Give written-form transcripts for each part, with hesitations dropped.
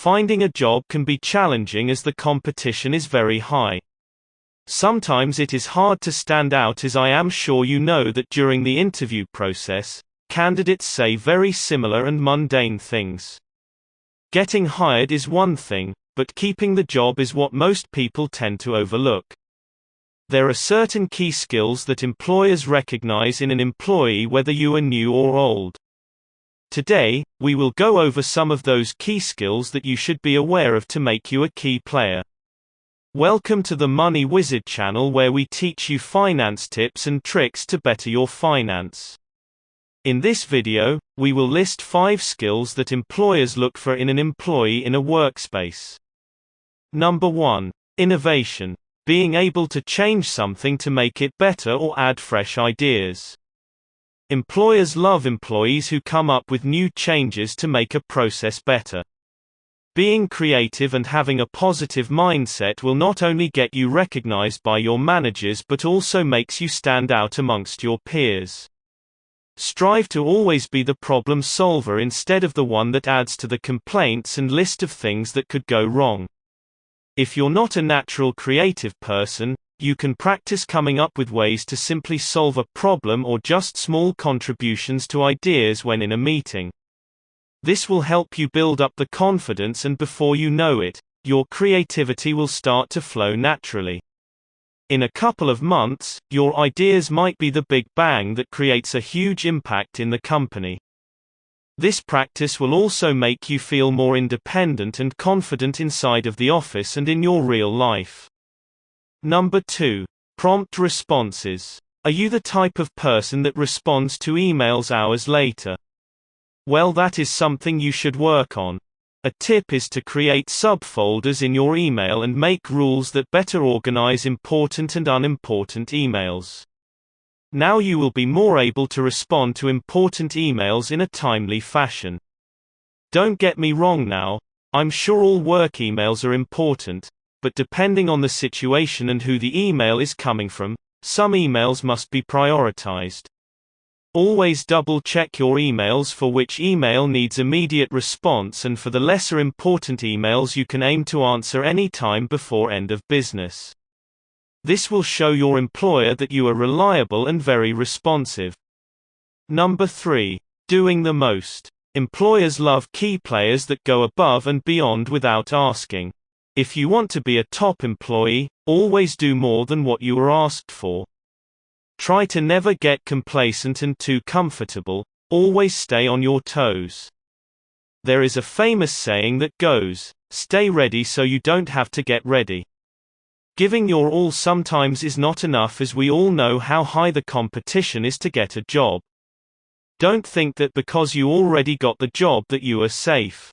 Finding a job can be challenging as the competition is very high. Sometimes it is hard to stand out, as I am sure you know that during the interview process, candidates say very similar and mundane things. Getting hired is one thing, but keeping the job is what most people tend to overlook. There are certain key skills that employers recognize in an employee, whether you are new or old. Today, we will go over some of those key skills that you should be aware of to make you a key player. Welcome to the Money Wizard channel, where we teach you finance tips and tricks to better your finance. In this video, we will list 5 skills that employers look for in an employee in a workspace. Number 1. Innovation. Being able to change something to make it better or add fresh ideas. Employers love employees who come up with new changes to make a process better. Being creative and having a positive mindset will not only get you recognized by your managers but also makes you stand out amongst your peers. Strive to always be the problem solver instead of the one that adds to the complaints and list of things that could go wrong. If you're not a natural creative person, you can practice coming up with ways to simply solve a problem or just small contributions to ideas when in a meeting. This will help you build up the confidence, and before you know it, your creativity will start to flow naturally. In a couple of months, your ideas might be the big bang that creates a huge impact in the company. This practice will also make you feel more independent and confident inside of the office and in your real life. Number 2. Prompt responses. Are you the type of person that responds to emails hours later? Well, that is something you should work on. A tip is to create subfolders in your email and make rules that better organize important and unimportant emails. Now you will be more able to respond to important emails in a timely fashion. Don't get me wrong now, I'm sure all work emails are important, but depending on the situation and who the email is coming from, some emails must be prioritized. Always double-check your emails for which email needs immediate response, and for the lesser important emails you can aim to answer any time before end of business. This will show your employer that you are reliable and very responsive. Number 3. Doing the most. Employers love key players that go above and beyond without asking. If you want to be a top employee, always do more than what you are asked for. Try to never get complacent and too comfortable, always stay on your toes. There is a famous saying that goes, "Stay ready so you don't have to get ready." Giving your all sometimes is not enough, as we all know how high the competition is to get a job. Don't think that because you already got the job that you are safe.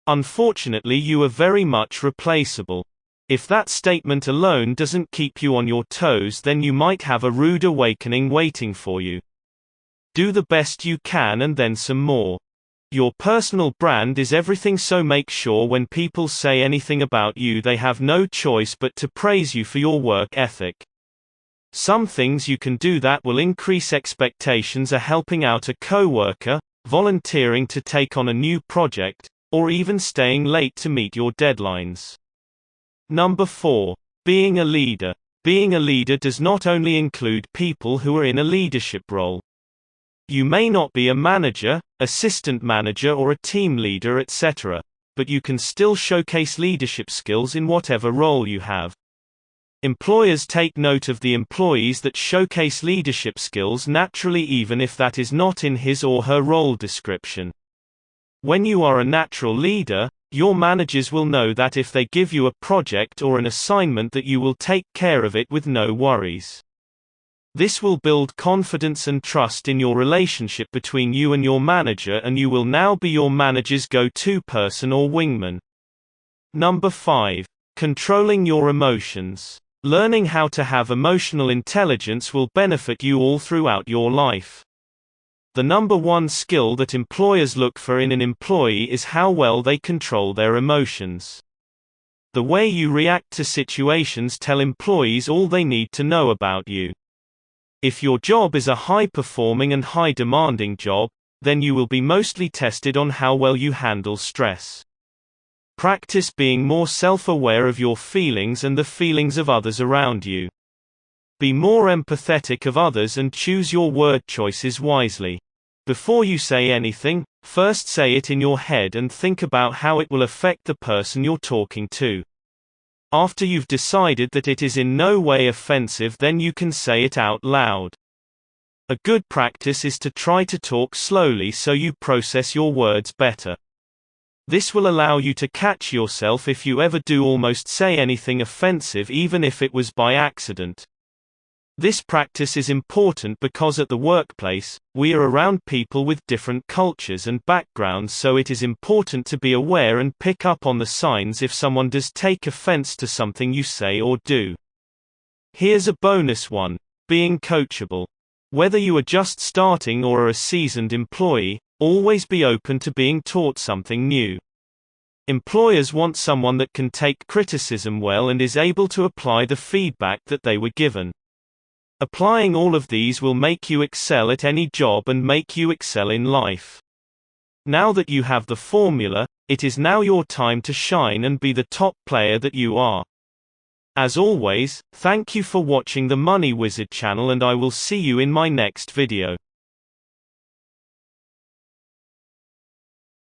Unfortunately, you are very much replaceable. If that statement alone doesn't keep you on your toes, then you might have a rude awakening waiting for you. Do the best you can and then some more. Your personal brand is everything, so make sure when people say anything about you they have no choice but to praise you for your work ethic. Some things you can do that will increase expectations are helping out a coworker, volunteering to take on a new project, or even staying late to meet your deadlines. Number 4. Being a leader. Being a leader does not only include people who are in a leadership role. You may not be a manager, assistant manager, or a team leader, etc., but you can still showcase leadership skills in whatever role you have. Employers take note of the employees that showcase leadership skills naturally, even if that is not in his or her role description. When you are a natural leader, your managers will know that if they give you a project or an assignment, that you will take care of it with no worries. This will build confidence and trust in your relationship between you and your manager, and you will now be your manager's go-to person or wingman. Number 5. Controlling your emotions. Learning how to have emotional intelligence will benefit you all throughout your life. The number 1 skill that employers look for in an employee is how well they control their emotions. The way you react to situations tell employees all they need to know about you. If your job is a high-performing and high-demanding job, then you will be mostly tested on how well you handle stress. Practice being more self-aware of your feelings and the feelings of others around you. Be more empathetic of others and choose your word choices wisely. Before you say anything, first say it in your head and think about how it will affect the person you're talking to. After you've decided that it is in no way offensive, then you can say it out loud. A good practice is to try to talk slowly so you process your words better. This will allow you to catch yourself if you ever do almost say anything offensive, even if it was by accident. This practice is important because at the workplace, we are around people with different cultures and backgrounds, so it is important to be aware and pick up on the signs if someone does take offense to something you say or do. Here's a bonus one: being coachable. Whether you are just starting or are a seasoned employee, always be open to being taught something new. Employers want someone that can take criticism well and is able to apply the feedback that they were given. Applying all of these will make you excel at any job and make you excel in life. Now that you have the formula, it is now your time to shine and be the top player that you are. As always, thank you for watching the Money Wizard channel, and I will see you in my next video.